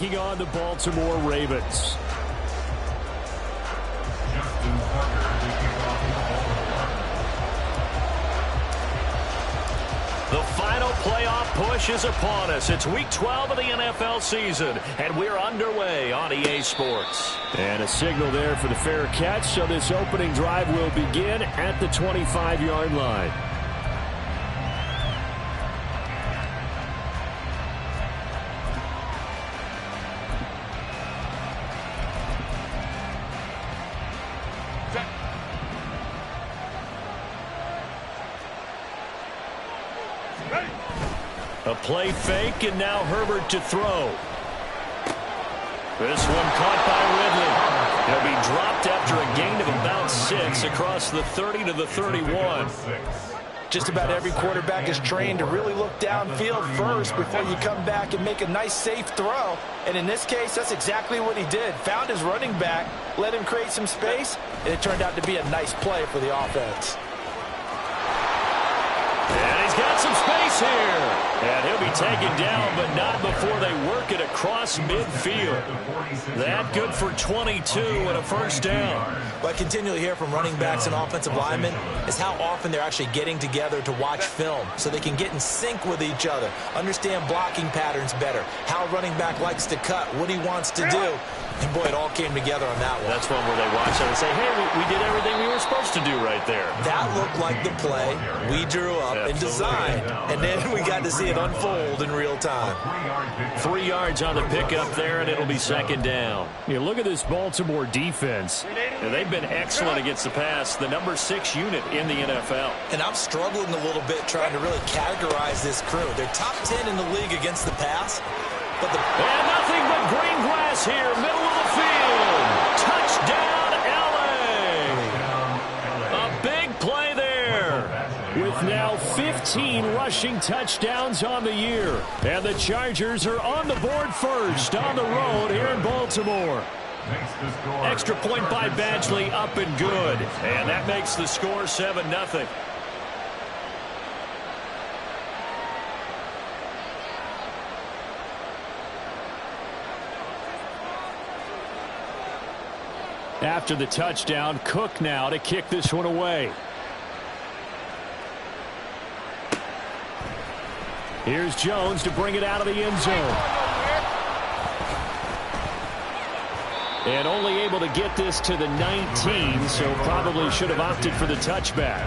Taking on the Baltimore Ravens. The final playoff push is upon us. It's week 12 of the NFL season, and we're underway on EA Sports. And a signal there for the fair catch, so this opening drive will begin at the 25-yard line. A play fake, and now Herbert to throw. This one caught by Ridley. He'll be dropped after a gain of about 6 across the 30 to the 31. Just about every quarterback is trained to really look downfield first before you come back and make a nice, safe throw. And in this case, that's exactly what he did. Found his running back, let him create some space, and it turned out to be a nice play for the offense. And he's got some space here. And he'll be taken down, but not before they work it across midfield. That good for 22 and a first down. What I continually hear from running backs and offensive linemen is how often they're actually getting together to watch film so they can get in sync with each other, understand blocking patterns better, how a running back likes to cut, what he wants to do. And, boy, it all came together on that one. That's one where they watch it and say, hey, we did everything we were supposed to do right there. That looked like the play we drew up and designed, and then we got to see it unfold in real time. 3 yards on the pickup there, and it'll be second down. You look at this Baltimore defense. They've been excellent against the pass, the number 6 unit in the NFL. And I'm struggling a little bit trying to really categorize this crew. They're top 10 in the league against the pass. And nothing but green grass here, middle of the field. Touchdown, L.A. A big play there. With now 15 rushing touchdowns on the year. And the Chargers are on the board first on the road here in Baltimore. Extra point by Badgley, up and good. And that makes the score 7-0. After the touchdown, Cook now to kick this one away. Here's Jones to bring it out of the end zone. And only able to get this to the 19, so probably should have opted for the touchback.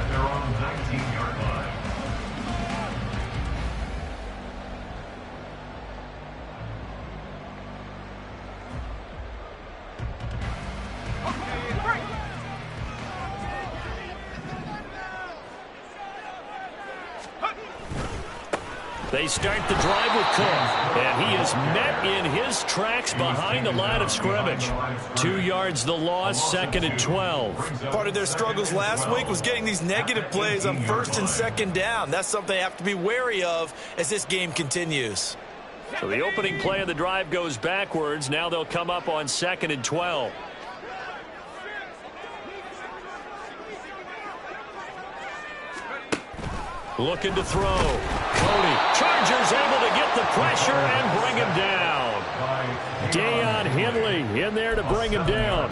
They start the drive with Cook, and he is met in his tracks behind the line of scrimmage. 2 yards the loss, second and 12. Part of their struggles last week was getting these negative plays on first and second down. That's something they have to be wary of as this game continues. So the opening play of the drive goes backwards. Now they'll come up on second and 12. Looking to throw. Cody. Chargers able to get the pressure and bring him down. Deion Henley in there to bring him down.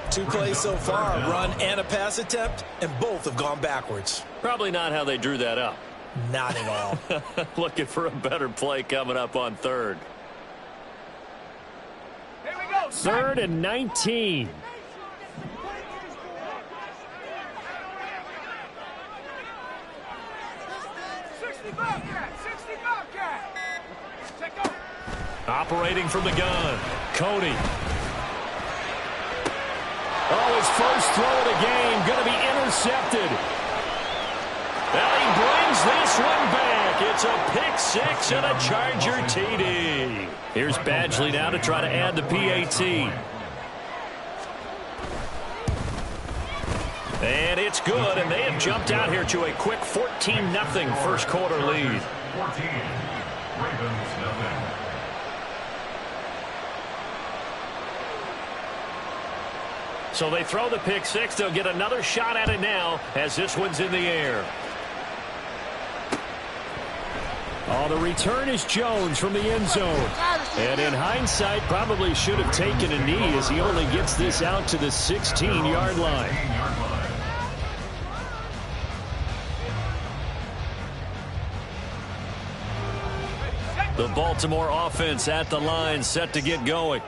2 plays so far, a run and a pass attempt, and both have gone backwards. Probably not how they drew that up. Not at all. Looking for a better play coming up on third. Here we go. Third and 19. Operating from the gun. Cody. Oh, his first throw of the game going to be intercepted. Well, he brings this one back. It's a pick 6 and a Charger TD. Here's Badgley now to try to add the PAT. And it's good, and they have jumped out here to a quick 14-0 first quarter lead. 14, Ravens nothing. So they throw the pick 6. They'll get another shot at it now as this one's in the air. Oh, the return is Jones from the end zone. And in hindsight, probably should have taken a knee as he only gets this out to the 16-yard line. The Baltimore offense at the line, set to get going.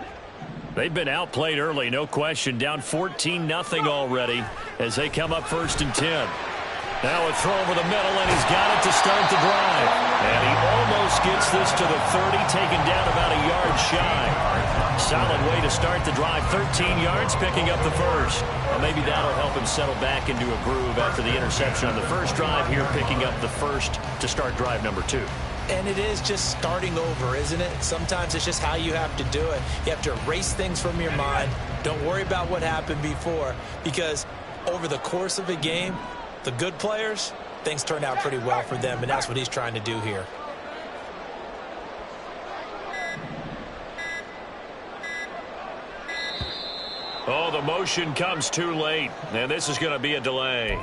They've been outplayed early, no question. Down 14-0 already as they come up 1st and 10. Now a throw over the middle, and he's got it to start the drive. And he almost gets this to the 30, taken down about a yard shy. Solid way to start the drive. 13 yards, picking up the first. And maybe that'll help him settle back into a groove after the interception on the first drive here, picking up the first to start drive number 2. And it is just starting over, isn't it? Sometimes it's just how you have to do it. You have to erase things from your mind. Don't worry about what happened before, because over the course of a game, the good players, things turn out pretty well for them, and that's what he's trying to do here. Oh, the motion comes too late, and this is going to be a delay.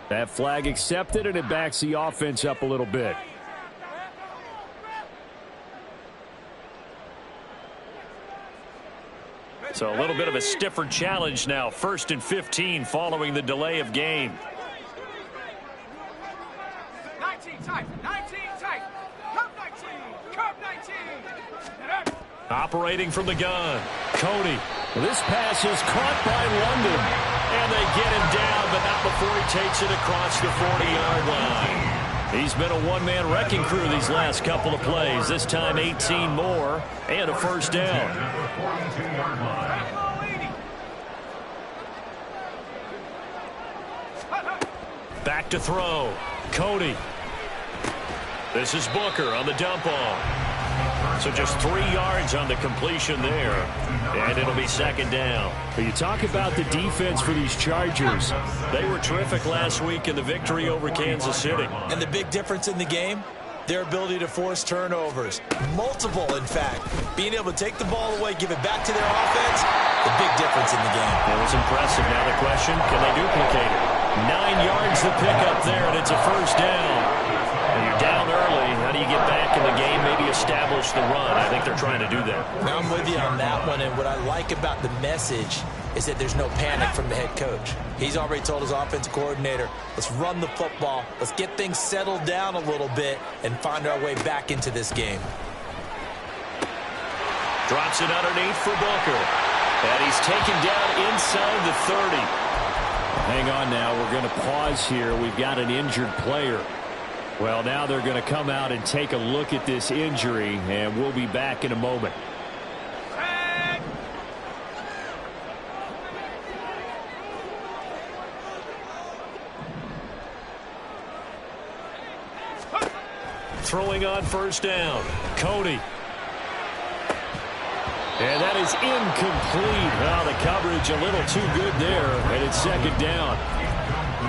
That flag accepted, and it backs the offense up a little bit. So a little bit of a stiffer challenge now. 1st and 15 following the delay of game. 19 tight. Curve 19. Operating from the gun. Cody. This pass is caught by London. And they get him down, but not before he takes it across the 40-yard line. He's been a one-man wrecking crew these last couple of plays. This time 18 more and a first down. Back to throw. Cody. This is Booker on the dump off. So just 3 yards on the completion there. And it'll be 2nd down. But you talk about the defense for these Chargers. They were terrific last week in the victory over Kansas City. And the big difference in the game, their ability to force turnovers. Multiple, in fact. Being able to take the ball away, give it back to their offense, the big difference in the game. It was impressive. Now the question, can they duplicate it? 9 yards to pick up there, and it's a first down. And you're down early. How do you get back in the game, maybe establish the run? I think they're trying to do that. Now I'm with you on that one, and what I like about the message is that there's no panic from the head coach. He's already told his offensive coordinator, let's run the football, let's get things settled down a little bit, and find our way back into this game. Drops it underneath for Booker. And he's taken down inside the 30. Hang on now, we're going to pause here. We've got an injured player. Well, now they're going to come out and take a look at this injury, and we'll be back in a moment. Throwing on first down. Cody. And that is incomplete. Well, the coverage a little too good there, and it's 2nd down.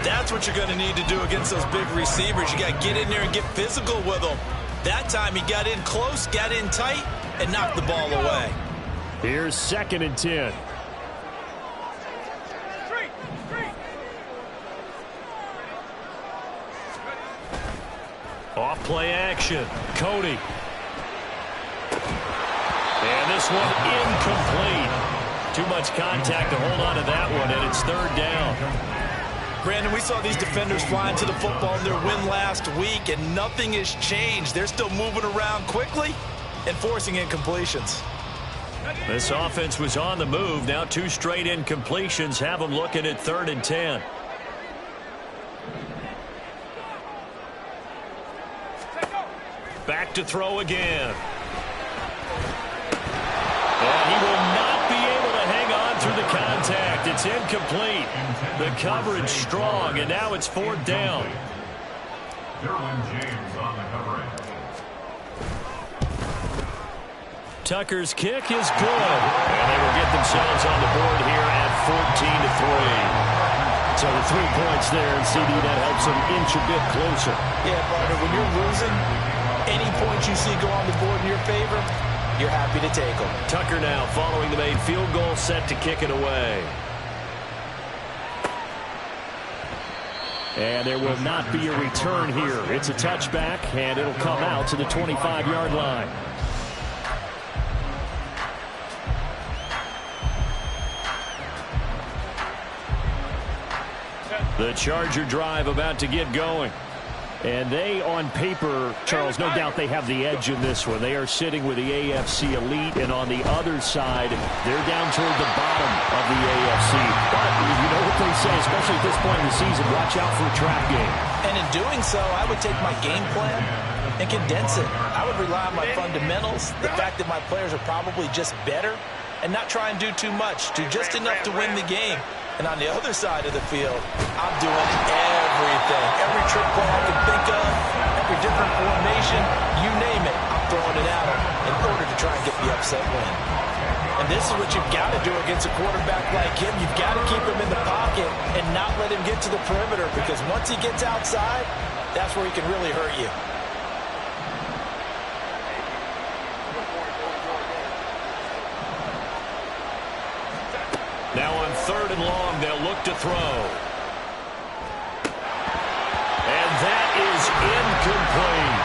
That's what you're going to need to do against those big receivers. You got to get in there and get physical with them. That time he got in close, got in tight, and knocked the ball away. Here's 2nd and 10. Off play action. Cody. And this one incomplete. Too much contact to hold on to that one, and it's 3rd down. Brandon, we saw these defenders flying to the football in their win last week, and nothing has changed. They're still moving around quickly and forcing incompletions. This offense was on the move. Now 2 straight incompletions have them looking at 3rd and 10. Back to throw again. And he will not be able to hang on through the contact. It's incomplete. The coverage strong, and now it's 4th down. James on the coverage. Tucker's kick is good. And they will get themselves on the board here at 14-3. So the 3 points there, and CD, that helps them inch a bit closer. Yeah, partner, when you're losing, any points you see go on the board in your favor, you're happy to take them. Tucker now following the made field goal, set to kick it away. And there will not be a return here. It's a touchback, and it'll come out to the 25-yard line. The Charger drive about to get going. And they, on paper, Charles, no doubt they have the edge in this one. They are sitting with the AFC elite, and on the other side, they're down toward the bottom of the AFC. But you know what they say, especially at this point in the season, watch out for a trap game. And in doing so, I would take my game plan and condense it. I would rely on my fundamentals, the fact that my players are probably just better, and not try and do too much, do just enough to win the game. And on the other side of the field, I'm doing everything. Every trick play I can think of, every different formation, you name it, I'm throwing it at him in order to try and get the upset win. And this is what you've got to do against a quarterback like him. You've got to keep him in the pocket and not let him get to the perimeter, because once he gets outside, that's where he can really hurt you. Now on 3rd and long, they'll look to throw. And that is incomplete.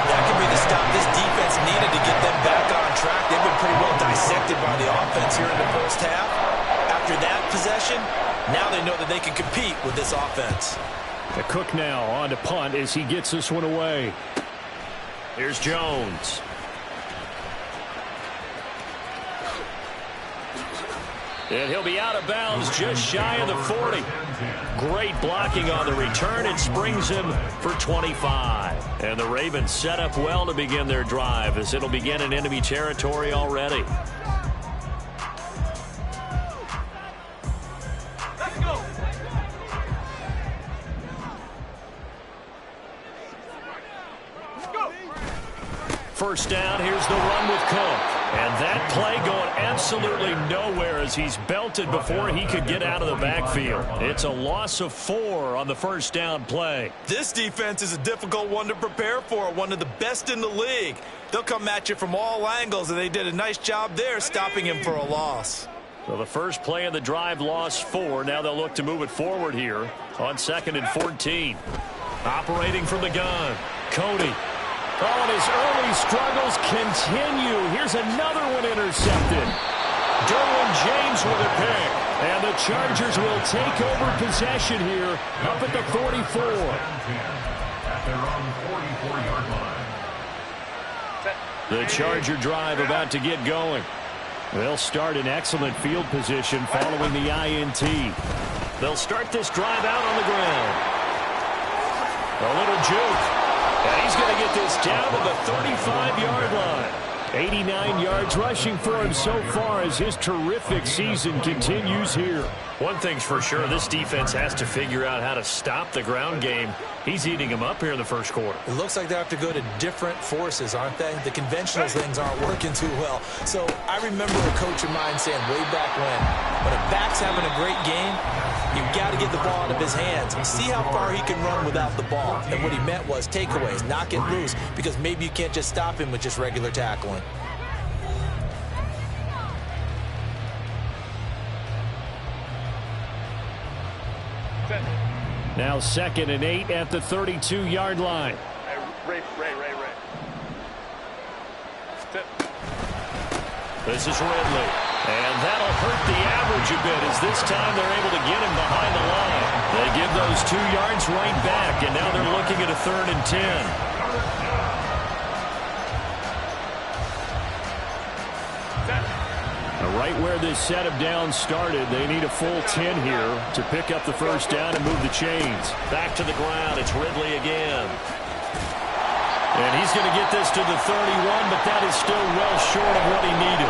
That could be the stop this defense needed to get them back on track. They've been pretty well dissected by the offense here in the first half. After that possession, now they know that they can compete with this offense. The Cook now on to punt as he gets this one away. Here's Jones. And he'll be out of bounds just shy of the 40. Great blocking on the return. It springs him for 25. And the Ravens set up well to begin their drive, as it'll begin in enemy territory already. Let's go. Let's go. First down, here's the run with Cook. And that play going absolutely nowhere as he's belted before he could get out of the backfield. It's a loss of 4 on the first down play. This defense is a difficult one to prepare for, one of the best in the league. They'll come at you from all angles, and they did a nice job there stopping him for a loss. So the first play of the drive lost 4. Now they'll look to move it forward here on 2nd and 14. Operating from the gun, Cody. Oh, and his early struggles continue. Here's another one intercepted. Derwin James with a pick. And the Chargers will take over possession here up at the 44. At their own 44-yard line. The Charger drive about to get going. They'll start in excellent field position following the INT. They'll start this drive out on the ground. A little juke. And he's going to get this down to the 35-yard line. 89 yards rushing for him so far as his terrific season continues here. One thing's for sure, this defense has to figure out how to stop the ground game. He's eating them up here in the first quarter. It looks like they have to go to different forces, aren't they? The conventional things aren't working too well. So I remember a coach of mine saying way back when a back's having a great game, you've got to get the ball out of his hands and see how far he can run without the ball. And what he meant was takeaways, knock it loose, because maybe you can't just stop him with just regular tackling. Now 2nd and 8 at the 32-yard line. Ray. This is Ridley. And that'll hurt the average a bit as this time they're able to get him behind the line. They give those 2 yards right back, and now they're looking at a 3rd and 10. Right where this setup down started, they need a full 10 here to pick up the first down and move the chains. Back to the ground, it's Ridley again. And he's going to get this to the 31, but that is still well short of what he needed.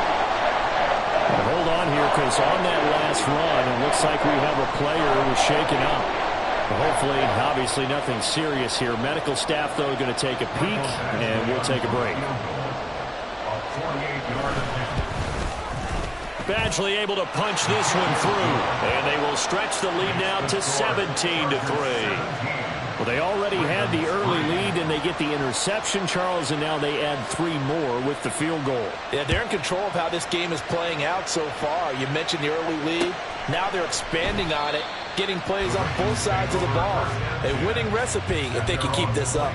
And hold on here, because on that last run, it looks like we have a player who was shaken up. Hopefully, obviously nothing serious here. Medical staff, though, going to take a peek, and we'll take a break. Badgley able to punch this one through, and they will stretch the lead now to 17-3. Well, they already had the early lead, and they get the interception, Charles, and now they add 3 more with the field goal. Yeah, they're in control of how this game is playing out so far. You mentioned the early lead. Now they're expanding on it, getting plays on both sides of the ball. A winning recipe if they can keep this up.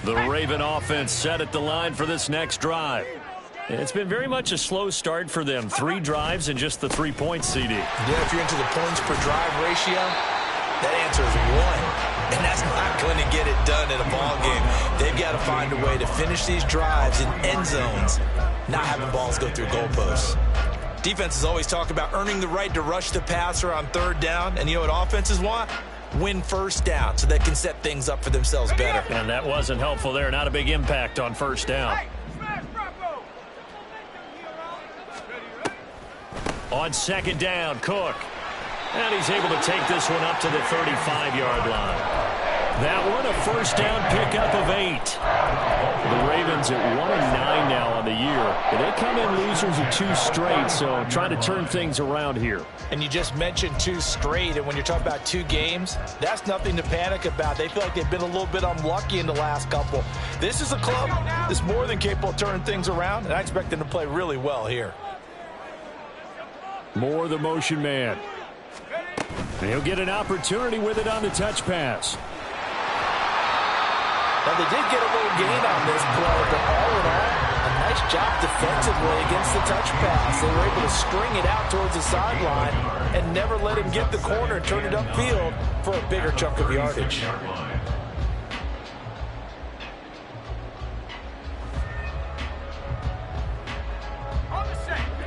The Raven offense set at the line for this next drive. It's been very much a slow start for them. 3 drives and just the 3 points, CD. Yeah, if you're into the points per drive ratio, that answer is 1. And that's not going to get it done in a ball game. They've got to find a way to finish these drives in end zones, not having balls go through goalposts. Defenses always talk about earning the right to rush the passer on 3rd down. And you know what offenses want? Win 1st down so they can set things up for themselves better. And that wasn't helpful there. Not a big impact on 1st down. On 2nd down, Cook. And he's able to take this one up to the 35-yard line. That one, a 1st down pickup of 8. The Ravens at 1-9 now on the year. But they come in losers of 2 straight, so trying to turn things around here. And you just mentioned 2 straight, and when you're talking about 2 games, that's nothing to panic about. They feel like they've been a little bit unlucky in the last couple. This is a club that's more than capable of turning things around, and I expect them to play really well here. More the motion man. And he'll get an opportunity with it on the touch pass. Now, they did get a little gain on this play, but all in all, a nice job defensively against the touch pass. They were able to string it out towards the sideline and never let him get the corner and turn it upfield for a bigger chunk of yardage.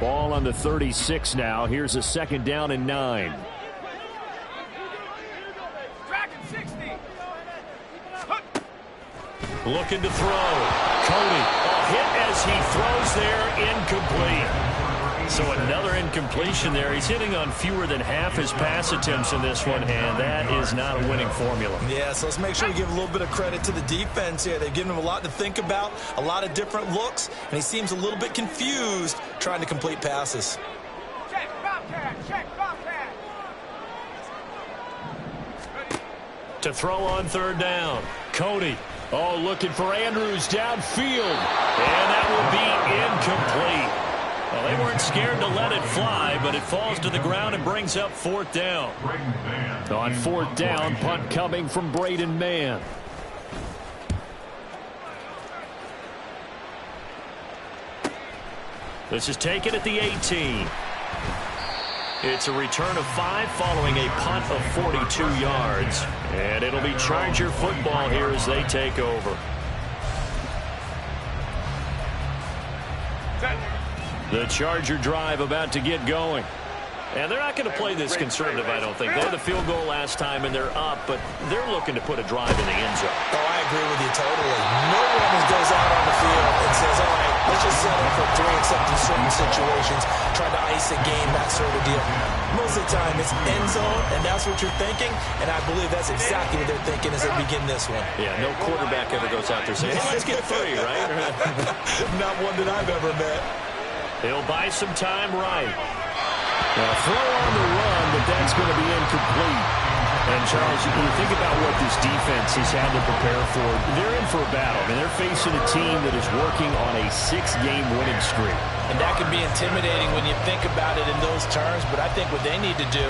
Ball on the 36 now. Here's a 2nd down and 9. Looking to throw. Cody, a hit as he throws there, incomplete. So another incompletion there. He's hitting on fewer than half his pass attempts in this one, and that is not a winning formula. Yeah, so let's make sure we give a little bit of credit to the defense here. They've given him a lot to think about, a lot of different looks, and he seems a little bit confused trying to complete passes. Check, Bobcat, check, Bobcat. To throw on 3rd down. Cody. Oh, looking for Andrews downfield. And that will be incomplete. Well, they weren't scared to let it fly, but it falls to the ground and brings up 4th down. On 4th down, punt coming from Braden Mann. This is taken at the 18. It's a return of 5 following a punt of 42 yards. And it'll be Charger football here as they take over. The Charger drive about to get going. And they're not going to play this conservative, I don't think. They had the field goal last time, and they're up, but they're looking to put a drive in the end zone. Oh, I agree with you totally. No one goes out on the field and says, all right, let's just set up for 3, except in certain situations, trying to ice a game, that sort of deal. Most of the time, it's end zone, and that's what you're thinking, and I believe that's exactly what they're thinking as they begin this one. Yeah, no quarterback ever goes out there saying, hey, let's get 3, right? Not one that I've ever met. He'll buy some time right. Now, throw on the run, but that's going to be incomplete. And, Charles, when you think about what this defense has had to prepare for, they're in for a battle. I mean, they're facing a team that is working on a 6-game winning streak. And that can be intimidating when you think about it in those terms, but I think what they need to do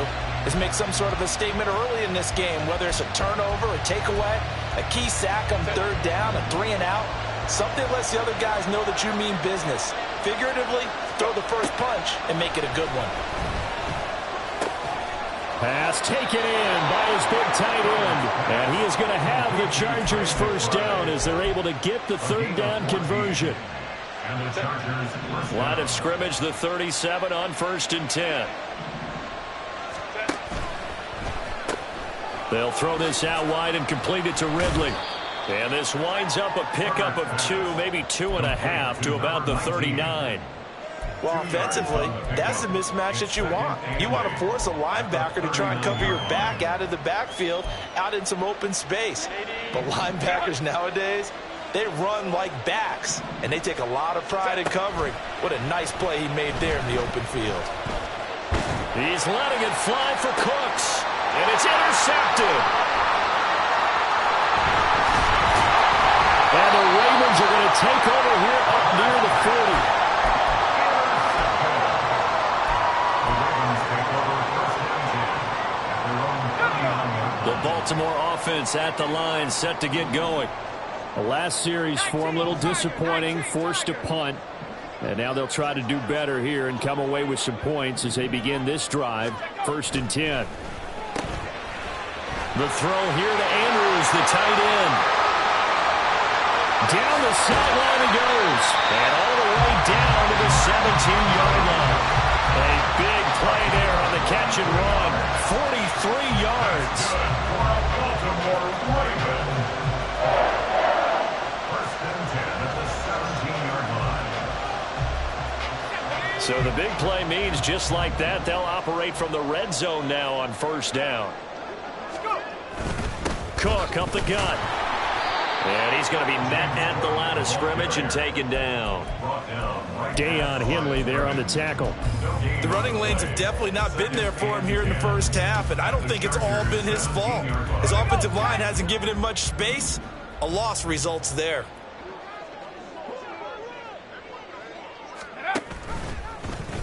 is make some sort of a statement early in this game, whether it's a turnover, a takeaway, a key sack on 3rd down, a 3-and-out. Something that lets the other guys know that you mean business. Figuratively, throw the first punch and make it a good one. Pass taken in by his big tight end. And he is going to have the Chargers 1st down as they're able to get the 3rd down conversion. Line of scrimmage, the 37 on 1st and 10. They'll throw this out wide and complete it to Ridley. And this winds up a pickup of 2, maybe 2.5 to about the 39. Well, offensively, that's the mismatch that you want. You want to force a linebacker to try and cover your back out of the backfield, out in some open space. But linebackers nowadays, they run like backs, and they take a lot of pride in covering. What a nice play he made there in the open field. He's letting it fly for Cooks, and it's intercepted. take over here up near the 40. The Baltimore offense at the line, set to get going. The last series for them, a little disappointing, forced to punt. And now they'll try to do better here and come away with some points as they begin this drive. 1st and 10. The throw here to Andrews, the tight end. Down the sideline he goes. And all the way down to the 17-yard line. A big play there on the catch and run. 43 yards. Baltimore Ravens. 1st and 10 at the 17-yard line. So the big play means just like that, they'll operate from the red zone now on 1st down. Cook up the gut. And he's going to be met at the line of scrimmage and taken down. Deion Henley there on the tackle. The running lanes have definitely not been there for him here in the 1st half, and I don't think it's all been his fault. His offensive line hasn't given him much space. A loss results there.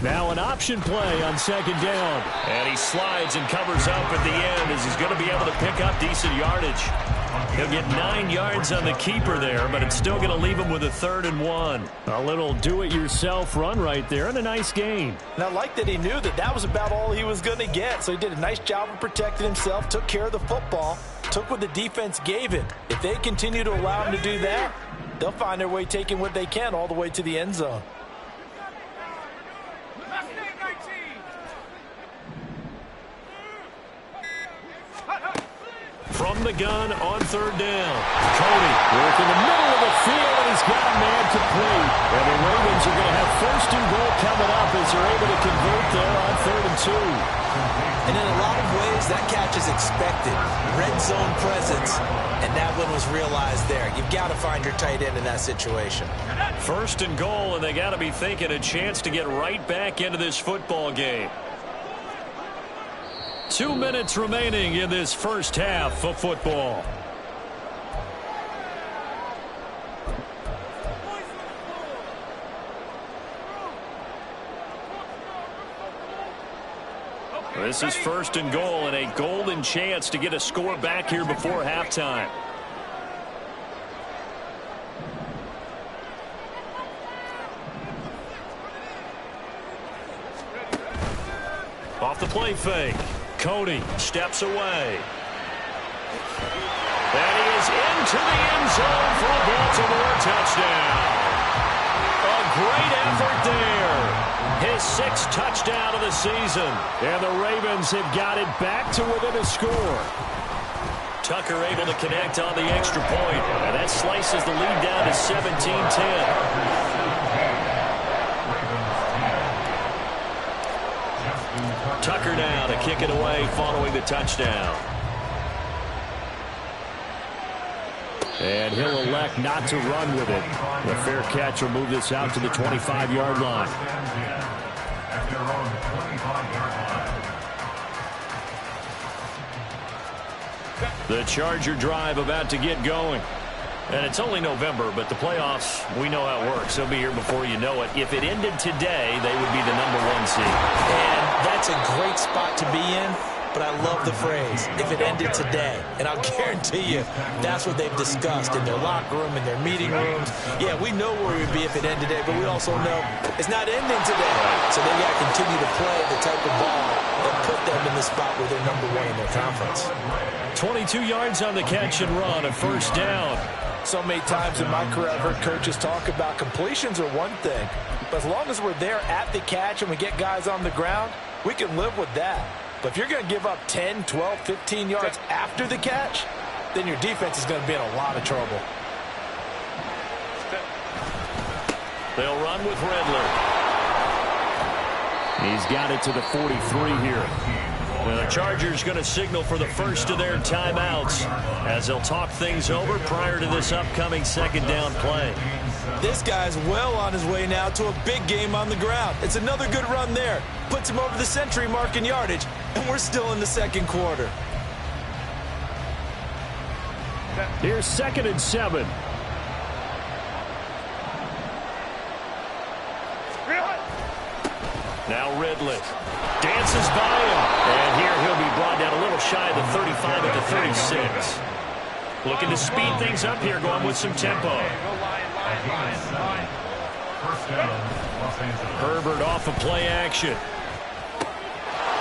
Now an option play on 2nd down. And he slides and covers up at the end as he's going to be able to pick up decent yardage. He'll get 9 yards on the keeper there, but it's still going to leave him with a 3rd and 1. A little do-it-yourself run right there and a nice gain. And I like that he knew that that was about all he was going to get, so he did a nice job of protecting himself, took care of the football, took what the defense gave him. If they continue to allow him to do that, they'll find their way taking what they can all the way to the end zone. From the gun on 3rd down. Cody working in the middle of the field, and he's got a man complete. And the Ravens are going to have 1st and goal coming up as they're able to convert there on 3rd and 2. And in a lot of ways, that catch is expected. Red zone presence, and that one was realized there. You've got to find your tight end in that situation. 1st and goal, and they got to be thinking a chance to get right back into this football game. 2 minutes remaining in this 1st half of football. This is 1st and goal and a golden chance to get a score back here before halftime. Off the play fake. Cody steps away. And he is into the end zone for a Baltimore touchdown. A great effort there. His 6th touchdown of the season. And the Ravens have got it back to within a score. Tucker able to connect on the extra point. And that slices the lead down to 17-10. Tucker now to kick it away following the touchdown. And he'll elect not to run with it. The fair catch will move this out to the 25-yard line. The Charger drive about to get going. And it's only November, but the playoffs, we know how it works. They'll be here before you know it. If it ended today, they would be the #1 seed. And that's a great spot to be in, but I love the phrase, if it ended today. And I'll guarantee you, that's what they've discussed in their locker room, in their meeting rooms. Yeah, we know where we would be if it ended today, but we also know it's not ending today. So they got to continue to play the type of ball that put them in the spot where they're #1 in their conference. 22 yards on the catch and run, a 1st down. So many times in my career I've heard coaches talk about completions are one thing, but as long as we're there at the catch and we get guys on the ground, we can live with that. But if you're going to give up 10, 12, 15 yards after the catch, then your defense is going to be in a lot of trouble. They'll run with Redler. He's got it to the 43 here. The Chargers going to signal for the first of their timeouts as they'll talk things over prior to this upcoming 2nd down play. This guy's well on his way now to a big game on the ground. It's another good run there. Puts him over the century mark in yardage, and we're still in the 2nd quarter. Here's 2nd and 7. Now Ridley dances by him. And here he'll be brought down a little shy of the 35 at the 36. Looking to speed things up here, going with some tempo. Herbert off of play action.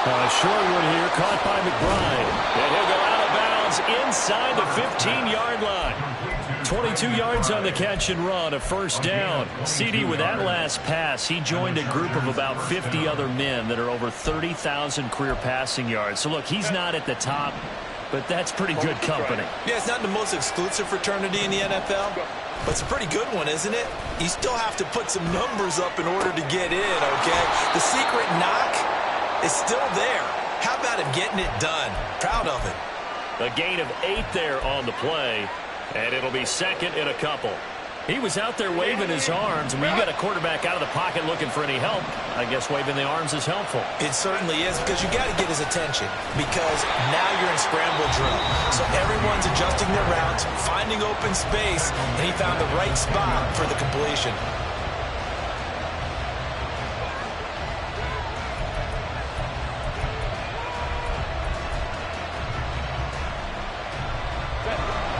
A short one here, caught by McBride. And he'll go out of bounds inside the 15-yard line. 22 yards on the catch and run, a first down. CD, with that last pass, he joined a group of about 50 other men that are over 30,000 career passing yards. So, look, he's not at the top, but that's pretty good company. Yeah, it's not the most exclusive fraternity in the NFL, but it's a pretty good one, isn't it? You still have to put some numbers up in order to get in, okay? The secret knock is still there. How about him getting it done? Proud of it. A gain of 8 there on the play, and it'll be second and a couple. He was out there waving his arms, and when you got a quarterback out of the pocket looking for any help, I guess waving the arms is helpful. It certainly is, because you got to get his attention, because now you're in scramble drill. So everyone's adjusting their routes, finding open space, and he found the right spot for the completion.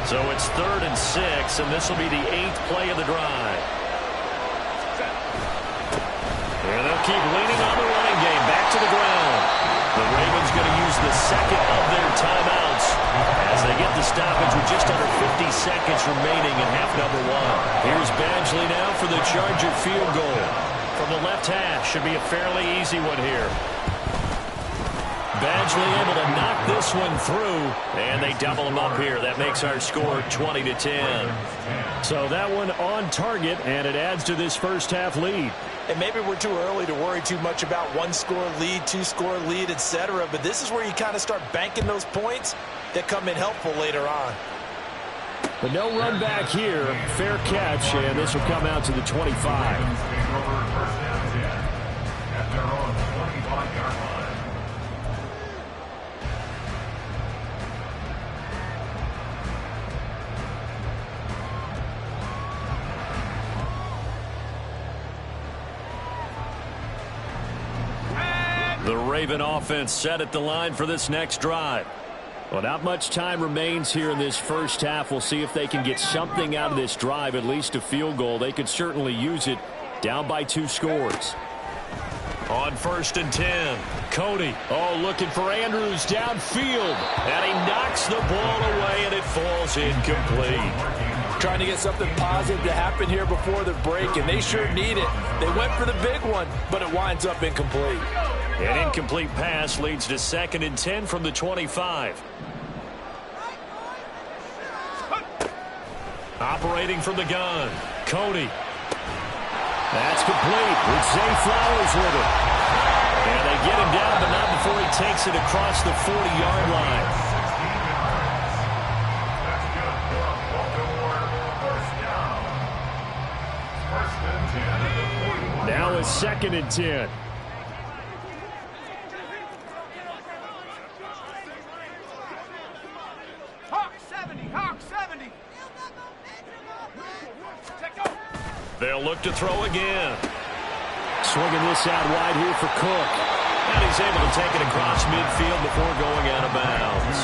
So it's 3rd and 6, and this will be the 8th play of the drive. And they'll keep leaning on the running game. Back to the ground. The Ravens going to use the second of their timeouts as they get the stoppage with just under 50 seconds remaining in half number 1. Here's Badgley now for the Charger field goal. From the left hash, should be a fairly easy one here. Badgley able to knock this one through, and they double him up here. That makes our score 20-10. So that one on target, and it adds to this first half lead. And maybe we're too early to worry too much about 1-score lead, 2-score lead, etc. But this is where you kind of start banking those points that come in helpful later on. But no run back here. Fair catch, and this will come out to the 25. The Raven offense set at the line for this next drive. Well, not much time remains here in this first half. We'll see if they can get something out of this drive, at least a field goal. They could certainly use it, down by 2 scores. On 1st and 10, Cody. Oh, looking for Andrews downfield. And he knocks the ball away, and it falls incomplete. Trying to get something positive to happen here before the break, and they sure need it. They went for the big one, but it winds up incomplete. An incomplete pass leads to 2nd and 10 from the 25. Operating from the gun, Cody. That's complete with Zay Flowers with it. And they get him down, but not before he takes it across the 40-yard line. Now it's 2nd and 10. They'll look to throw again. Swinging this out wide here for Cook. And he's able to take it across midfield before going out of bounds.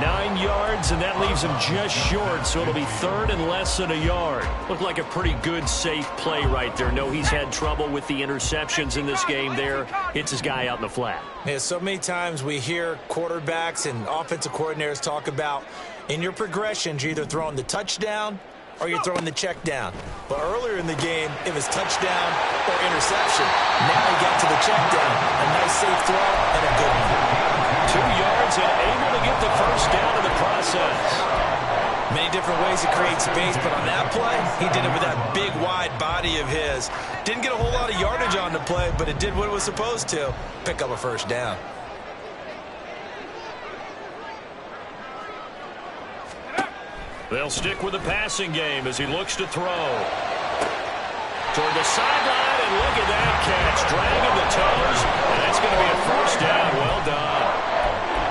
9 yards, and that leaves him just short, so it'll be 3rd and less than a yard. Looked like a pretty good, safe play right there. No, he's had trouble with the interceptions in this game there. Hits his guy out in the flat. Yeah, so many times we hear quarterbacks and offensive coordinators talk about in your progressions, you're either throwing the touchdown or you're throwing the check down. But earlier in the game, it was touchdown or interception. Now he got to the check down. A nice safe throw and a good one. 2 yards and able to get the first down in the process. Many different ways to create space, but on that play, he did it with that big, wide body of his. Didn't get a whole lot of yardage on the play, but it did what it was supposed to. Pick up a first down. They'll stick with the passing game as he looks to throw. Toward the sideline, and look at that catch. Dragging the toes, and that's going to be a first down. Well done.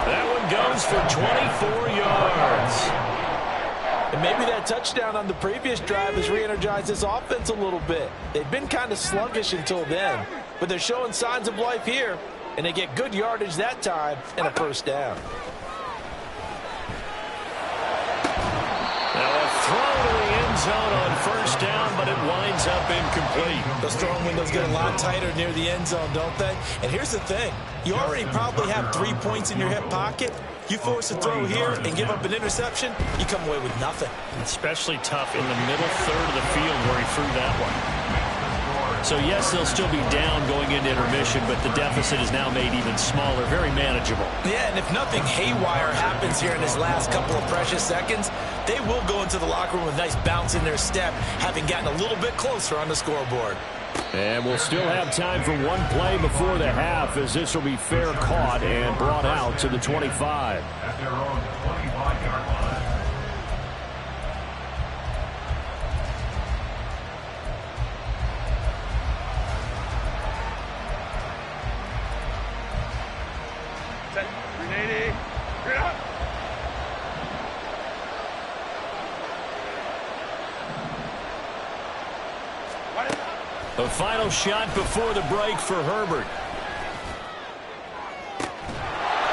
That one goes for 24 yards. And maybe that touchdown on the previous drive has re-energized this offense a little bit. They've been kind of sluggish until then. but they're showing signs of life here, and they get good yardage that time and a first down. Now a throw to the end zone on first down, but it winds up incomplete. Those throwing windows get a lot tighter near the end zone, don't they? And here's the thing. You already probably have 3 points in your hip pocket. You force a throw here and give up an interception, you come away with nothing. Especially tough in the middle third of the field where he threw that one. So, yes, they'll still be down going into intermission, but the deficit is now made even smaller, very manageable. Yeah, and if nothing haywire happens here in his last couple of precious seconds, they will go into the locker room with a nice bounce in their step, having gotten a little bit closer on the scoreboard. And we'll still have time for one play before the half, as this will be fair caught and brought out to the 25. At their own 25-yard line. The final shot before the break for Herbert.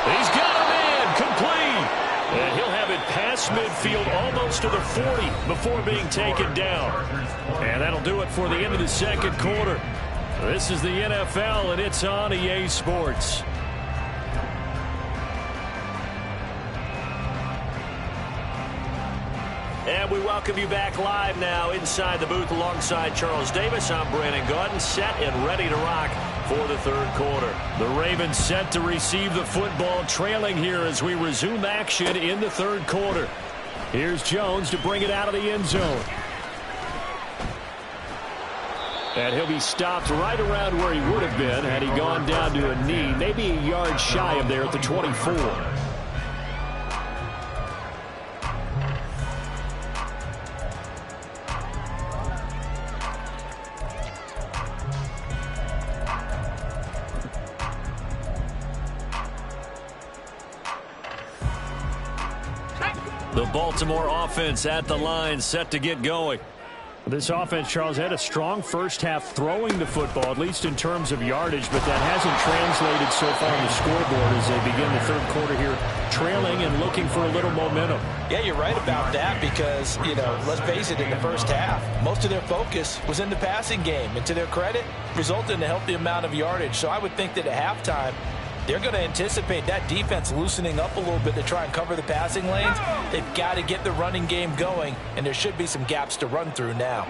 He's got a man, complete. And he'll have it past midfield almost to the 40 before being taken down. And that'll do it for the end of the second quarter. This is the NFL, and it's on EA Sports. And we welcome you back live now inside the booth alongside Charles Davis. I'm Brandon Gaudin, set and ready to rock for the third quarter. The Ravens set to receive the football, trailing here as we resume action in the third quarter. Here's Jones to bring it out of the end zone. And he'll be stopped right around where he would have been had he gone down to a knee, maybe a yard shy of there at the 24. The Baltimore offense at the line, set to get going. This offense, Charles, had a strong first half throwing the football, at least in terms of yardage, but that hasn't translated so far on the scoreboard as they begin the third quarter here, trailing and looking for a little momentum. Yeah, you're right about that because, let's face it, in the first half, most of their focus was in the passing game. And to their credit, resulted in a healthy amount of yardage. So I would think that at halftime, they're going to anticipate that defense loosening up a little bit to try and cover the passing lanes. They've got to get the running game going, and there should be some gaps to run through now.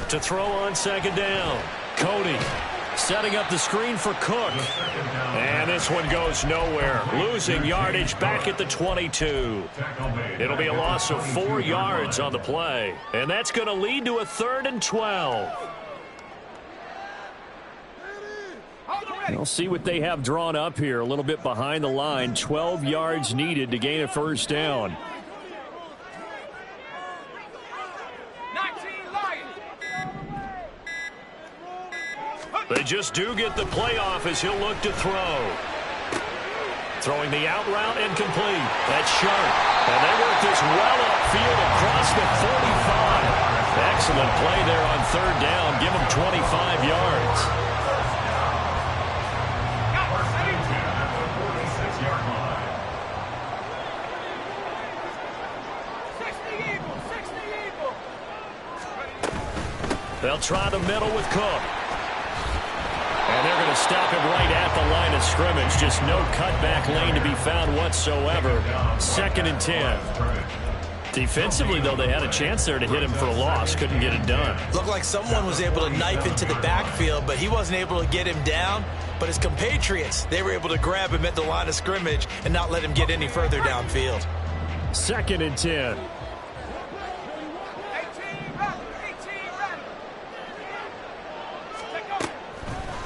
To throw on second down, Cody setting up the screen for Cook. And this one goes nowhere, losing yardage back at the 22. It'll be a loss of 4 yards on the play, and that's going to lead to a 3rd and 12. We'll see what they have drawn up here, a little bit behind the line. 12 yards needed to gain a first down. 19 Lions. They just do get the playoff as he'll look to throw. Throwing the out route and complete. That's sharp. And they work this well upfield across the 45. Excellent play there on third down. Give them 25 yards. They'll try the middle with Cook. And they're going to stop him right at the line of scrimmage. Just no cutback lane to be found whatsoever. 2nd and 10. Defensively, though, they had a chance there to hit him for a loss. Couldn't get it done. Looked like someone was able to knife into the backfield, but he wasn't able to get him down. But his compatriots, they were able to grab him at the line of scrimmage and not let him get any further downfield. 2nd and 10.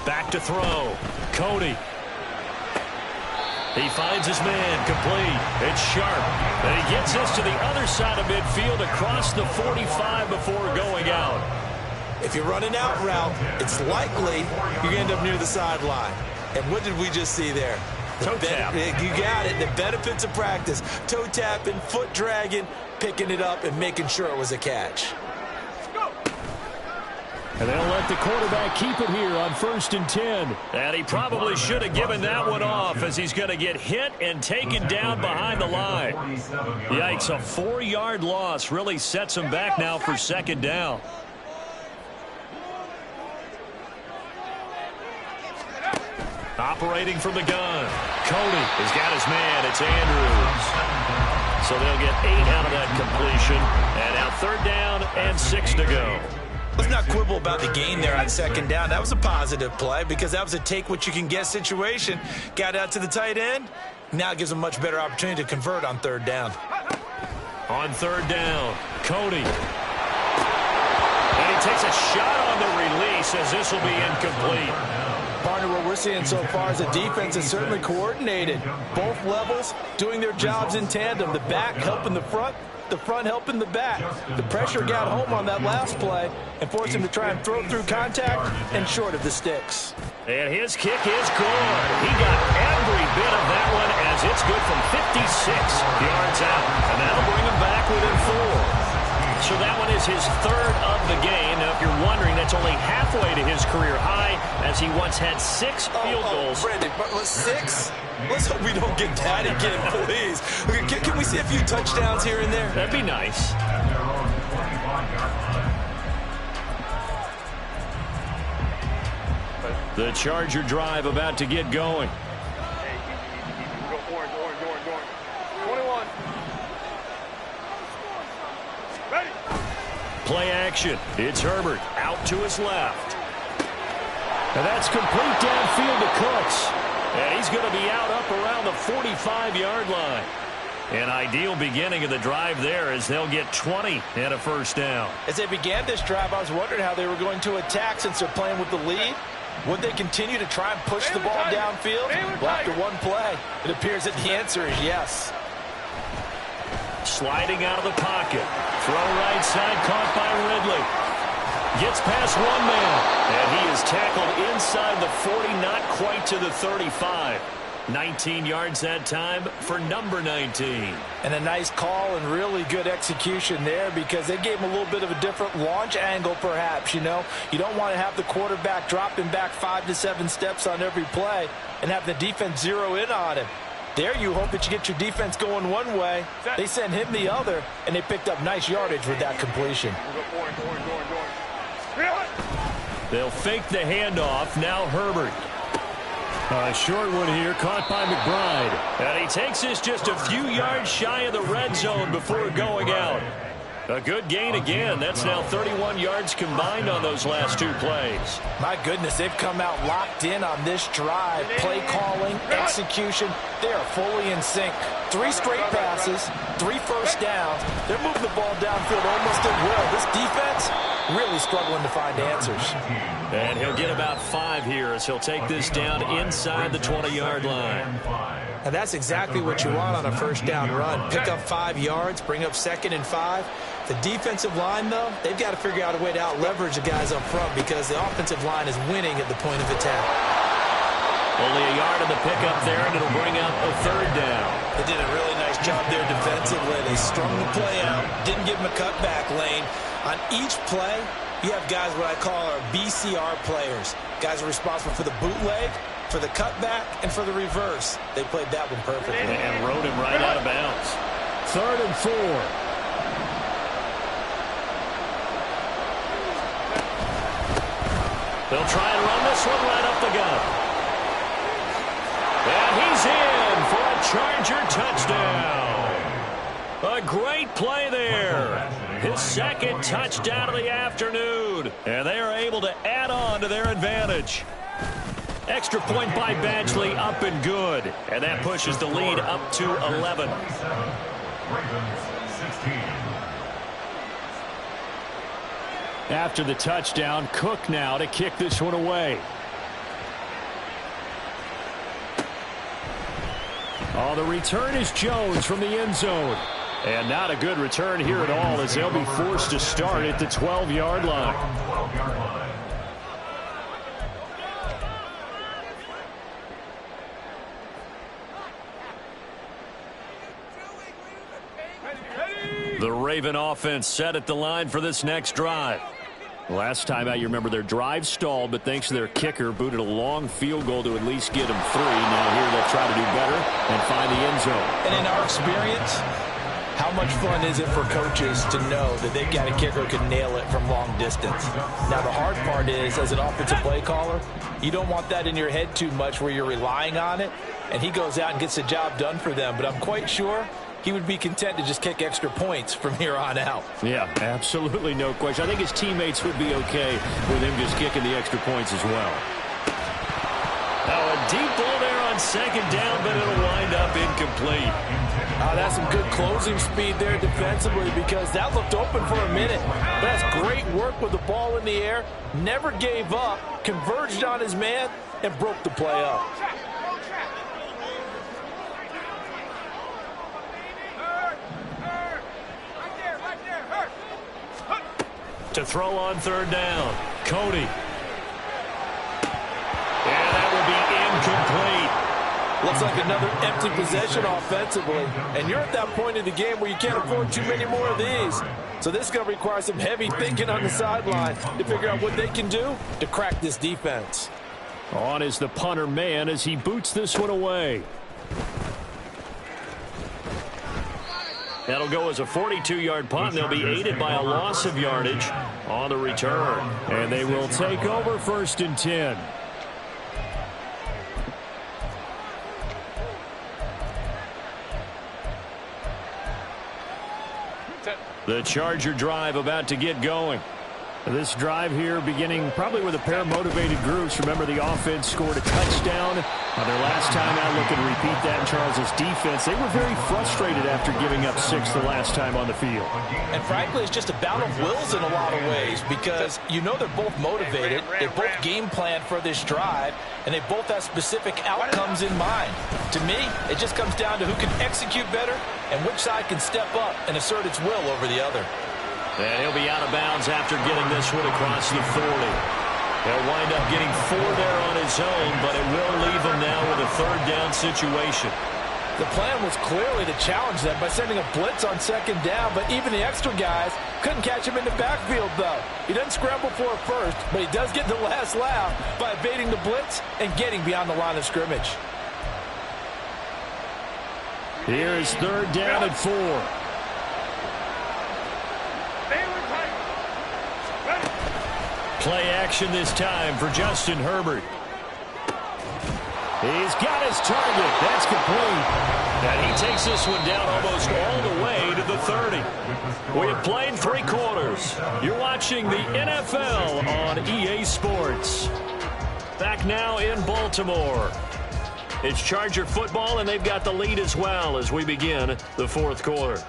Back to throw. Cody. He finds his man, complete. It's sharp. And he gets us to the other side of midfield across the 45 before going out. If you run an out route, it's likely you're going to end up near the sideline. And what did we just see there? Toe tap. You got it. The benefits of practice. Toe tapping, foot dragging, picking it up, and making sure it was a catch. And they'll let the quarterback keep it here on 1st and 10. And he probably should have given that one off as he's going to get hit and taken down behind the line. Yikes, a 4-yard loss really sets him back now for 2nd down. Operating from the gun. Cody has got his man. It's Andrews. So they'll get 8 out of that completion. And now 3rd down and 6 to go. Let's not quibble about the gain there on 2nd down. That was a positive play because that was a take-what-you-can-get situation. Got out to the tight end. Now it gives them a much better opportunity to convert on 3rd down. On 3rd down, Cody. And he takes a shot on the release as this will be incomplete. Partner, what we're seeing so far is the defense is certainly coordinated. Both levels doing their jobs in tandem. The back helping the front helping the back. The pressure got home on that last play and forced him to try and throw through contact and short of the sticks. And his kick is good. He got every bit of that one as it's good from 56 yards out. And that'll bring him back within 4. So that one is his 3rd of the game. Now, if you're wondering, that's only halfway to his career high as he once had 6 field goals. Brandon, but 6? Let's hope we don't get that again, please. Can we see a few touchdowns here and there? That'd be nice. The Charger drive about to get going. Go orange. 21. Ready. Play action. It's Herbert out to his left. And that's complete downfield to Cooks. And he's going to be out up around the 45-yard line. An ideal beginning of the drive there as they'll get 20 and a 1st down. As they began this drive, I was wondering how they were going to attack since they're playing with the lead. Would they continue to try and push the ball downfield? Well, after one play, it appears that the answer is yes. Sliding out of the pocket. Throw right side, caught by Ridley. Gets past one man. And he is tackled inside the 40, not quite to the 35. 19 yards that time for number 19. And a nice call and really good execution there because they gave him a little bit of a different launch angle perhaps, you know. You don't want to have the quarterback dropping back 5 to 7 steps on every play and have the defense zero in on him. There you hope that you get your defense going one way. They sent him the other, and they picked up nice yardage with that completion. They'll fake the handoff. Now Herbert. A short one here, caught by McBride. And he takes this just a few yards shy of the red zone before going out. A good gain again. That's now 31 yards combined on those last 2 plays. My goodness, they've come out locked in on this drive. Play calling, execution, they are fully in sync. 3 straight passes, 3 first downs. They're moving the ball downfield almost at will. This defense really struggling to find answers. And he'll get about 5 here as he'll take this down inside the 20-yard line. And that's exactly what you want on a first down run. Pick up 5 yards, bring up 2nd and 5. The defensive line, though, they've got to figure out a way to out-leverage the guys up front because the offensive line is winning at the point of attack. Only a yard in the pickup there, and it'll bring up a 3rd down. They did a really nice job there defensively. They strung the play out, didn't give him a cutback lane. On each play, you have guys what I call our BCR players. Guys are responsible for the bootleg, for the cutback, and for the reverse. They played that one perfectly. And rode him right out of bounds. 3rd and 4. They'll try and run this one right up the gut. And he's in for a Charger touchdown. A great play there. His 2nd touchdown of the afternoon. And they are able to add on to their advantage. Extra point by Badgley, up and good. And that pushes the lead up to 11. Ravens 16. After the touchdown, Cook now to kick this one away. Oh, the return is Jones from the end zone. And not a good return here at all as they'll be forced to start at the 12-yard line. The Raven offense set at the line for this next drive. Last time out, you remember their drive stalled, but thanks to their kicker, booted a long field goal to at least get them 3. Now here they'll try to do better and find the end zone. And in our experience, how much fun is it for coaches to know that they've got a kicker who can nail it from long distance? Now, the hard part is, as an offensive play caller, you don't want that in your head too much where you're relying on it, and he goes out and gets the job done for them. But I'm quite sure he would be content to just kick extra points from here on out. Yeah, absolutely no question. I think his teammates would be okay with him just kicking the extra points as well. Now a deep ball there on second down, but it'll wind up incomplete. That's some good closing speed there defensively, because that looked open for a minute. But that's great work with the ball in the air. Never gave up, converged on his man, and broke the play up. To throw on third down, Cody. And that will be incomplete. Looks like another empty possession offensively. And you're at that point in the game where you can't afford too many more of these. So this is going to require some heavy thinking on the sideline to figure out what they can do to crack this defense. On is the punter man as he boots this one away. That'll go as a 42-yard punt, and they'll be aided by a loss of yardage on the return. And they will take over 1st and 10. The Charger drive about to get going. This drive here beginning probably with a pair of motivated groups. Remember, the offense scored a touchdown on their last time out. Looking to repeat that in Charles' defense. They were very frustrated after giving up 6 the last time on the field. And frankly, it's just a battle of wills in a lot of ways, because you know they're both motivated. They both game plan for this drive, and they both have specific outcomes in mind. To me, it just comes down to who can execute better and which side can step up and assert its will over the other. And he'll be out of bounds after getting this one across the 40. He'll wind up getting 4 there on his own, but it will leave him now with a 3rd down situation. The plan was clearly to challenge them by sending a blitz on 2nd down, but even the extra guys couldn't catch him in the backfield, though. He doesn't scramble for it first, but he does get the last laugh by evading the blitz and getting beyond the line of scrimmage. Here's 3rd down and 4. Play action this time for Justin Herbert. He's got his target. That's complete. And he takes this one down almost all the way to the 30. We have played 3 quarters. You're watching the NFL on EA Sports. Back now in Baltimore. It's Charger football, and they've got the lead as well as we begin the 4th quarter.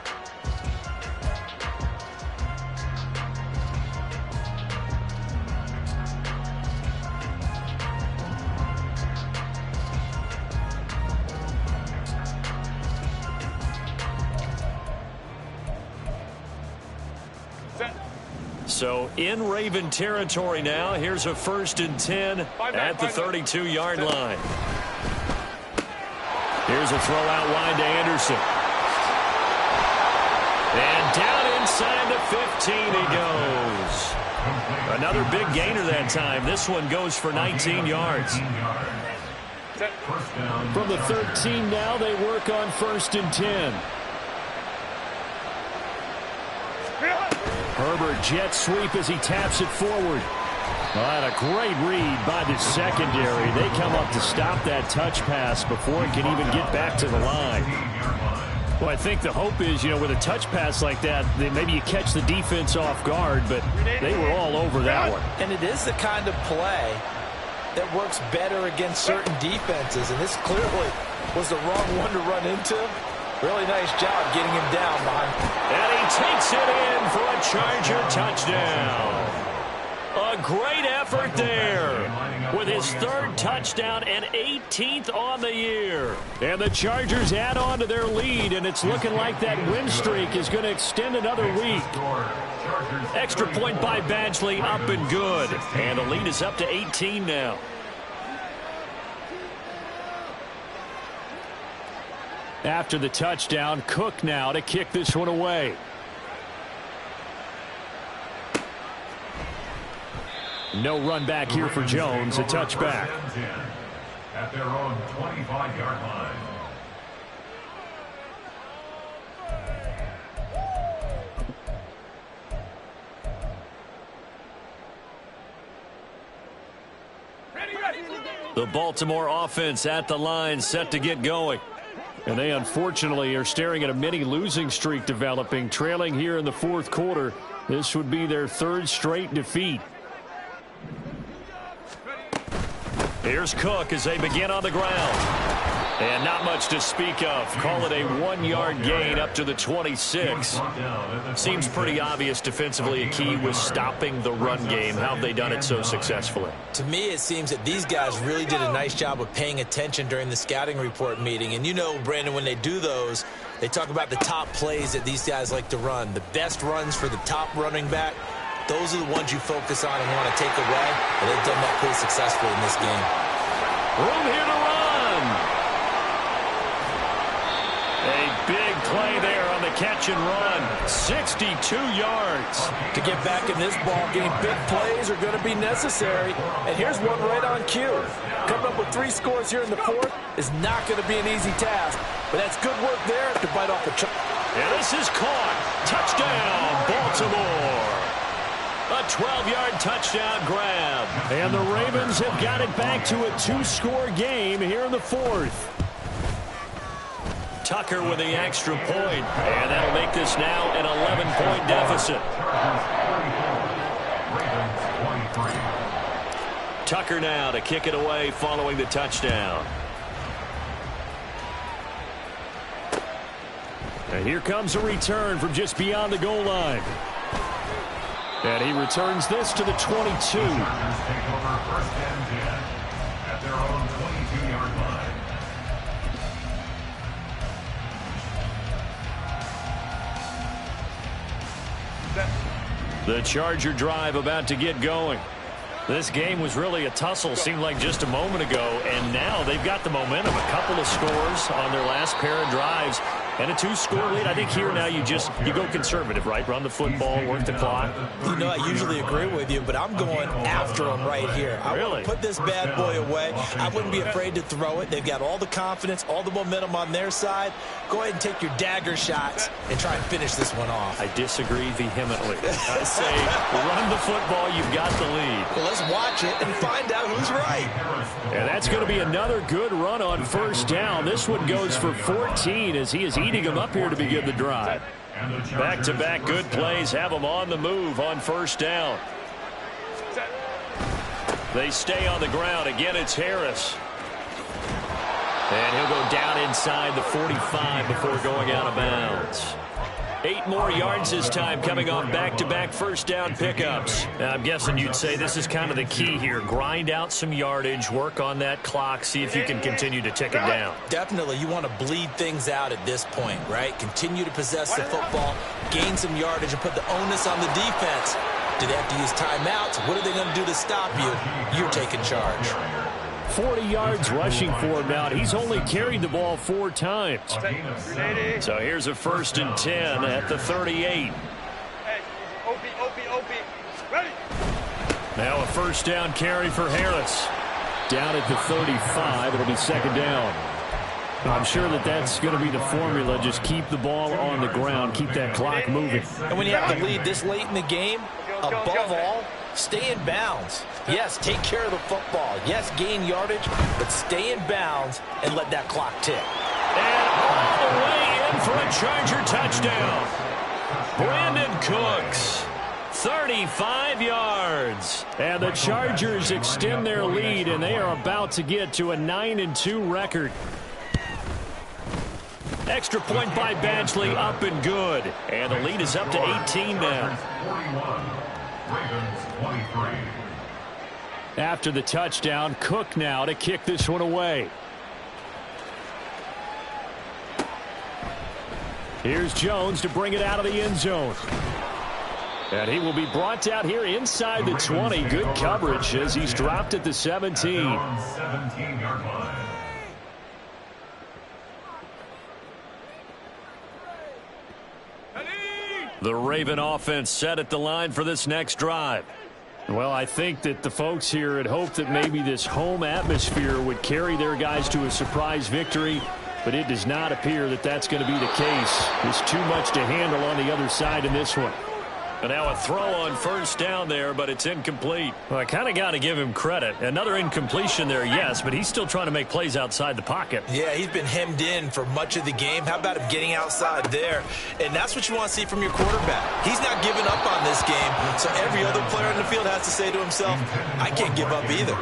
So in Raven territory now. Here's a 1st and 10 at the 32-yard line. Here's a throw out wide to Anderson. And down inside the 15 he goes. Another big gainer that time. This one goes for 19 yards. From the 13 now, they work on 1st and 10. Herbert jet sweep as he taps it forward. And a great read by the secondary. They come up to stop that touch pass before it can even get back to the line. Well, I think the hope is, with a touch pass like that, that maybe you catch the defense off guard, but they were all over that one. And it is the kind of play that works better against certain defenses, and this clearly was the wrong one to run into. Really nice job getting him down behind. And he takes it in for a Charger touchdown. A great effort there with his 3rd touchdown and 18th on the year. And the Chargers add on to their lead, and it's looking like that win streak is going to extend another week. Extra point by Badgley, up and good. And the lead is up to 18 now. After the touchdown, Cook now to kick this one away. No run back here for Jones. A touchback. At their own 25-yard line. The Baltimore offense at the line, set to get going. And they unfortunately are staring at a mini losing streak developing, trailing here in the fourth quarter. This would be their third straight defeat. Here's Cook as they begin on the ground. And not much to speak of. Call it a 1-yard gain up to the 26. Seems pretty obvious defensively a key was stopping the run game. How have they done it so successfully? To me, it seems that these guys really did a nice job of paying attention during the scouting report meeting. And you know, Brandon, when they do those, they talk about the top plays that these guys like to run. The best runs for the top running back, those are the ones you focus on and want to take away. And they've done that pretty successfully in this game. Room here to run. A big play there on the catch and run. 62 yards. To get back in this ball game, big plays are going to be necessary. And here's one right on cue. Coming up with 3 scores here in the fourth is not going to be an easy task. But that's good work there to bite off the chunk. And this is caught. Touchdown, Baltimore. A 12-yard touchdown grab. And the Ravens have got it back to a 2-score game here in the fourth. Tucker with the extra point. And that'll make this now an 11-point deficit. Tucker now to kick it away following the touchdown. And here comes a return from just beyond the goal line. And he returns this to the 22. Take over first and 10 at their own 22-yard line. The Charger drive about to get going. This game was really a tussle, seemed like just a moment ago, and now they've got the momentum. A couple of scores on their last pair of drives and a 2-score lead. I think here now you go conservative, right? Run the football, work the clock. You know, I usually agree with you, but I'm going after them right here. I really want to put this bad boy away. I wouldn't be afraid to throw it. They've got all the confidence, all the momentum on their side. Go ahead and take your dagger shots and try and finish this one off. I disagree vehemently. I say run the football, you've got the lead. Well, let's watch it and find out who's right. And that's going to be another good run on first down. This one goes for 14 as he is eating them up here to begin the drive. Back-to-back good plays have them on the move on first down. They stay on the ground. Again, it's Harris. And he'll go down inside the 45 before going out of bounds. 8 more yards this time coming off back-to-back first down pickups. Now, I'm guessing you'd say this is kind of the key here. Grind out some yardage, work on that clock, see if you can continue to tick it down. Definitely, you want to bleed things out at this point, right? Continue to possess the football, gain some yardage, and put the onus on the defense. Do they have to use timeouts? What are they going to do to stop you? You're taking charge. 40 yards rushing for him now. He's only carried the ball 4 times. So here's a 1st and 10 at the 38. Ready. Now a first down carry for Harris. Down at the 35, it'll be 2nd down. I'm sure that's going to be the formula. Just keep the ball on the ground, keep that clock moving. And when you have to lead this late in the game, above all, stay in bounds. Yes, take care of the football. Yes, gain yardage, but stay in bounds and let that clock tick. And all the way in for a Charger touchdown. Brandon Cooks, 35 yards. And the Chargers extend their lead, and they are about to get to a 9-2 record. Extra point by Badgley, up and good. And the lead is up to 18 now. 41, Ravens 23. After the touchdown, Cook now to kick this one away. Here's Jones to bring it out of the end zone. And he will be brought out here inside the 20. Good coverage as he's dropped at the 17. 17-yard line. The Raven offense set at the line for this next drive. Well, I think that the folks here had hoped that maybe this home atmosphere would carry their guys to a surprise victory, but it does not appear that that's going to be the case. There's too much to handle on the other side in this one. And now a throw on first down there, but it's incomplete. Well, I kind of got to give him credit. Another incompletion there, yes, but he's still trying to make plays outside the pocket. Yeah, he's been hemmed in for much of the game. How about him getting outside there? And that's what you want to see from your quarterback. He's not giving up on this game, so every other player in the field has to say to himself, I can't give up either.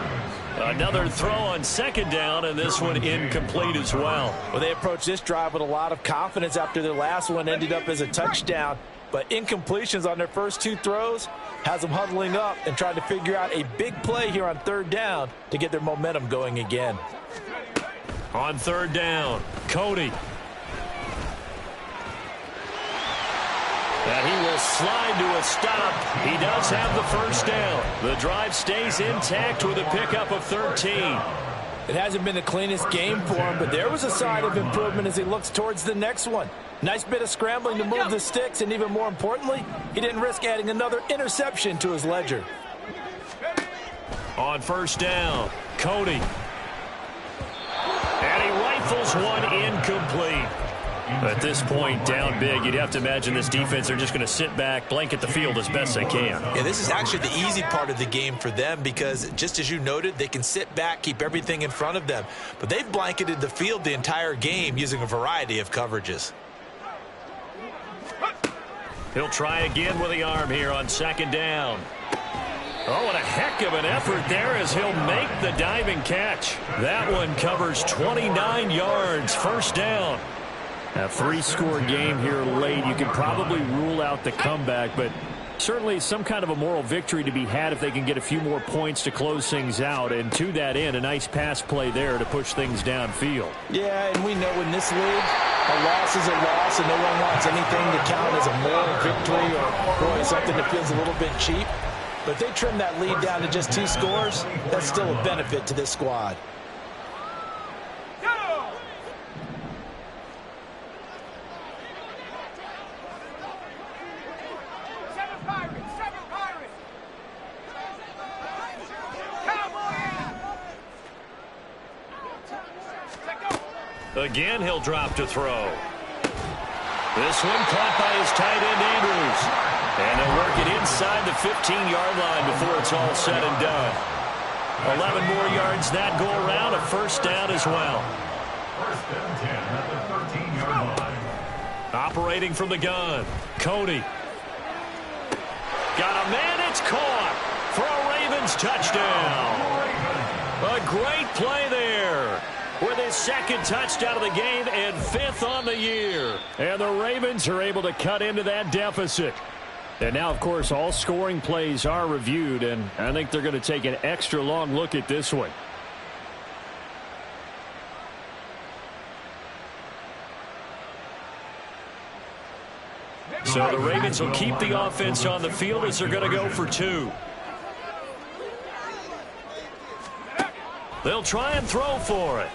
Another throw on second down, and this one incomplete as well. Well, they approached this drive with a lot of confidence after their last one ended up as a touchdown. But incompletions on their first two throws has them huddling up and trying to figure out a big play here on third down to get their momentum going again. On third down, Cody. And he will slide to a stop. He does have the first down. The drive stays intact with a pickup of 13. It hasn't been the cleanest game for him, but there was a sign of improvement as he looks towards the next one. Nice bit of scrambling to move the sticks, and even more importantly, he didn't risk adding another interception to his ledger. On first down, Cody. And he rifles one incomplete. At this point, down big, you'd have to imagine this defense are just going to sit back, blanket the field as best they can. Yeah, this is actually the easy part of the game for them because, just as you noted, they can sit back, keep everything in front of them. But they've blanketed the field the entire game using a variety of coverages. He'll try again with the arm here on second down. Oh, and a heck of an effort there as he'll make the diving catch. That one covers 29 yards, first down. A three-score game here late. You can probably rule out the comeback, but certainly some kind of a moral victory to be had if they can get a few more points to close things out. And to that end, a nice pass play there to push things downfield. Yeah, and we know in this league, a loss is a loss, and no one wants anything to count as a moral victory or really something that feels a little bit cheap. But if they trim that lead down to just 2 scores, that's still a benefit to this squad. Again, he'll drop to throw. This one caught by his tight end, Andrews. And they'll work it inside the 15-yard line before it's all said and done. 11 more yards that go around, a first down as well. First and 10 at the 13-yard line. Operating from the gun, Cody. Got a man, it's caught for a Ravens touchdown. A great play there. With his second touchdown of the game and 5th on the year. And the Ravens are able to cut into that deficit. And now, of course, all scoring plays are reviewed, and I think they're going to take an extra long look at this one. So the Ravens will keep the offense on the field as they're going to go for 2. They'll try and throw for it.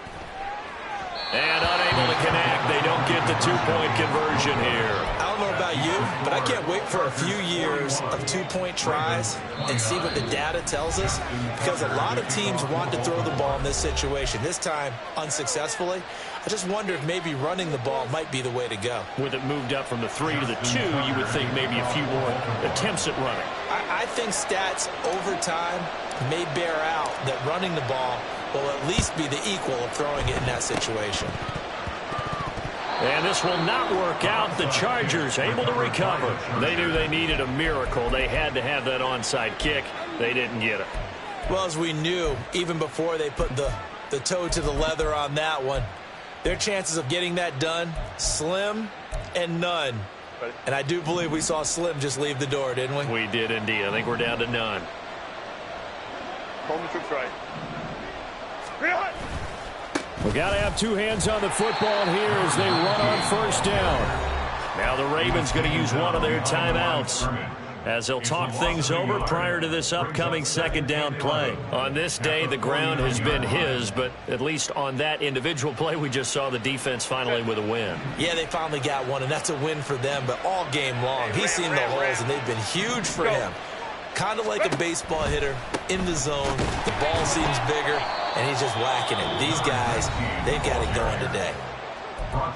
And unable to connect. They don't get the 2-point conversion here. I don't know about you, but I can't wait for a few years of 2-point tries and see what the data tells us, because a lot of teams want to throw the ball in this situation. This time, unsuccessfully. I just wonder if maybe running the ball might be the way to go. With it moved up from the 3 to the 2, you would think maybe a few more attempts at running. I think stats over time may bear out that running the ball will at least be the equal of throwing it in that situation. And this will not work out. The Chargers able to recover. They knew they needed a miracle. They had to have that onside kick. They didn't get it. Well, as we knew, even before they put the toe to the leather on that one, their chances of getting that done, slim and none. And I do believe we saw Slim just leave the door, didn't we? We did indeed. I think we're down to none. Home tricks right. We got to have 2 hands on the football here as they run on first down. Now the Ravens going to use one of their timeouts as they'll talk things over prior to this upcoming second down play. On this day, the ground has been his, but at least on that individual play, we just saw the defense finally with a win. Yeah, they finally got one, and that's a win for them, but all game long, he's seen the holes, and they've been huge for him. kind of like a baseball hitter in the zone. The ball seems bigger, and he's just whacking it. These guys, they've got it going today.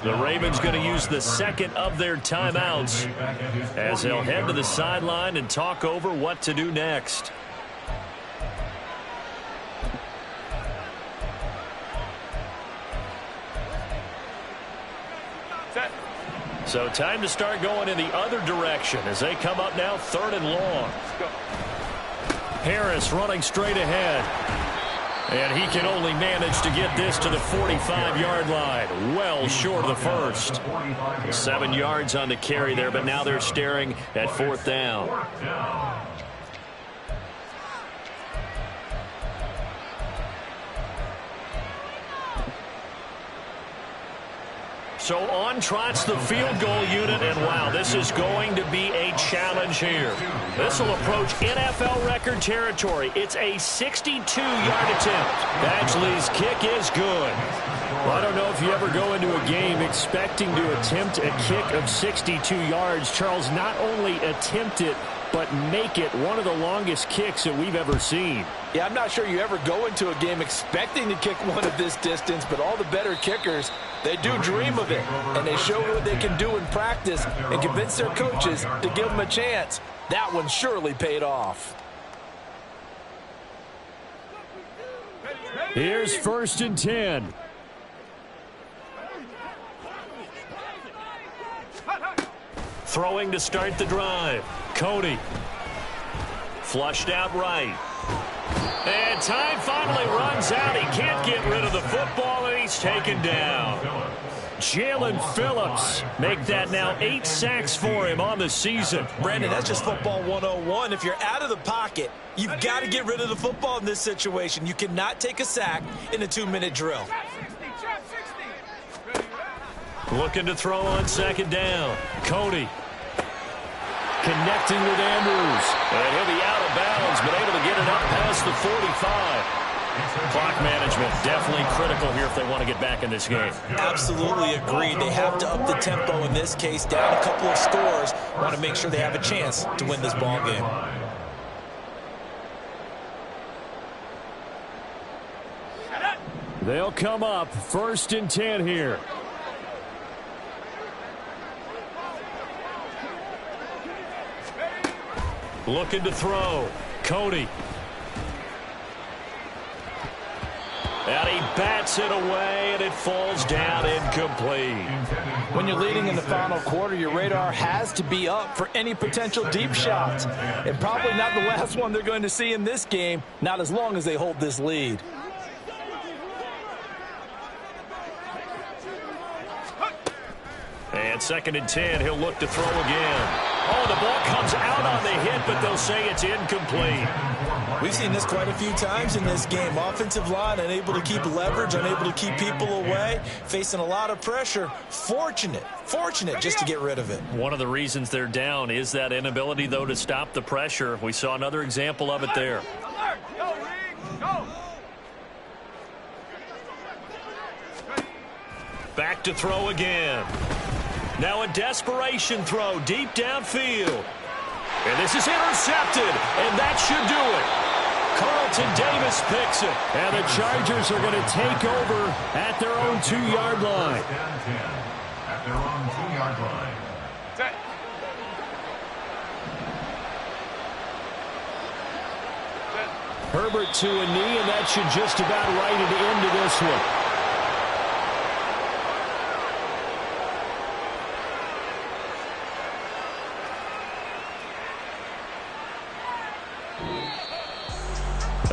The Ravens going to use the second of their timeouts as they'll head to the sideline and talk over what to do next. So time to start going in the other direction as they come up now 3rd and long. Harris running straight ahead. And he can only manage to get this to the 45-yard line. Well short of the first. 7 yards on the carry there, but now they're staring at 4th down. So on trots the field goal unit, and wow, this is going to be a challenge here. This will approach NFL record territory. It's a 62-yard attempt. Badgley's kick is good. Well, I don't know if you ever go into a game expecting to attempt a kick of 62 yards. Charles, not only attempt it, but make it one of the longest kicks that we've ever seen. Yeah, I'm not sure you ever go into a game expecting to kick one of this distance, but all the better kickers, they do dream of it, and they show what they can do in practice and convince their coaches to give them a chance. That one surely paid off. Here's 1st and 10. Throwing to start the drive. Cody. Flushed out right. And time finally runs out. He can't get rid of the football, and he's taken down. Jalen Phillips make that now 8 sacks for him on the season. Brandon, that's just football 101. If you're out of the pocket, you've got to get rid of the football in this situation. You cannot take a sack in a 2-minute drill. Looking to throw on 2nd down. Cody. Connecting with Andrews. And he'll be out of bounds, but able to get it up past the 45. Clock management definitely critical here if they want to get back in this game. Absolutely agreed. They have to up the tempo in this case, down a couple of scores. Want to make sure they have a chance to win this ball game. They'll come up 1st and 10 here. Looking to throw. Cody. And he bats it away, and it falls down incomplete. When you're leading in the final quarter, your radar has to be up for any potential deep shots. And probably not the last one they're going to see in this game, not as long as they hold this lead. And 2nd and 10, he'll look to throw again. Oh, the ball comes out on the hit, but they'll say it's incomplete. We've seen this quite a few times in this game. Offensive line unable to keep leverage, unable to keep people away, facing a lot of pressure. Fortunate just to get rid of it. One of the reasons they're down is that inability, though, to stop the pressure. We saw another example of it there. Back to throw again. Now a desperation throw deep downfield. And this is intercepted, and that should do it. Carlton Davis picks it, and the Chargers are going to take over at their own 2-yard line. At their own 2-yard line. Herbert to a knee, and that should just about write it into this one.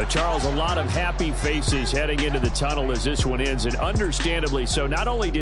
Charles, a lot of happy faces heading into the tunnel as this one ends, and understandably so. Not only did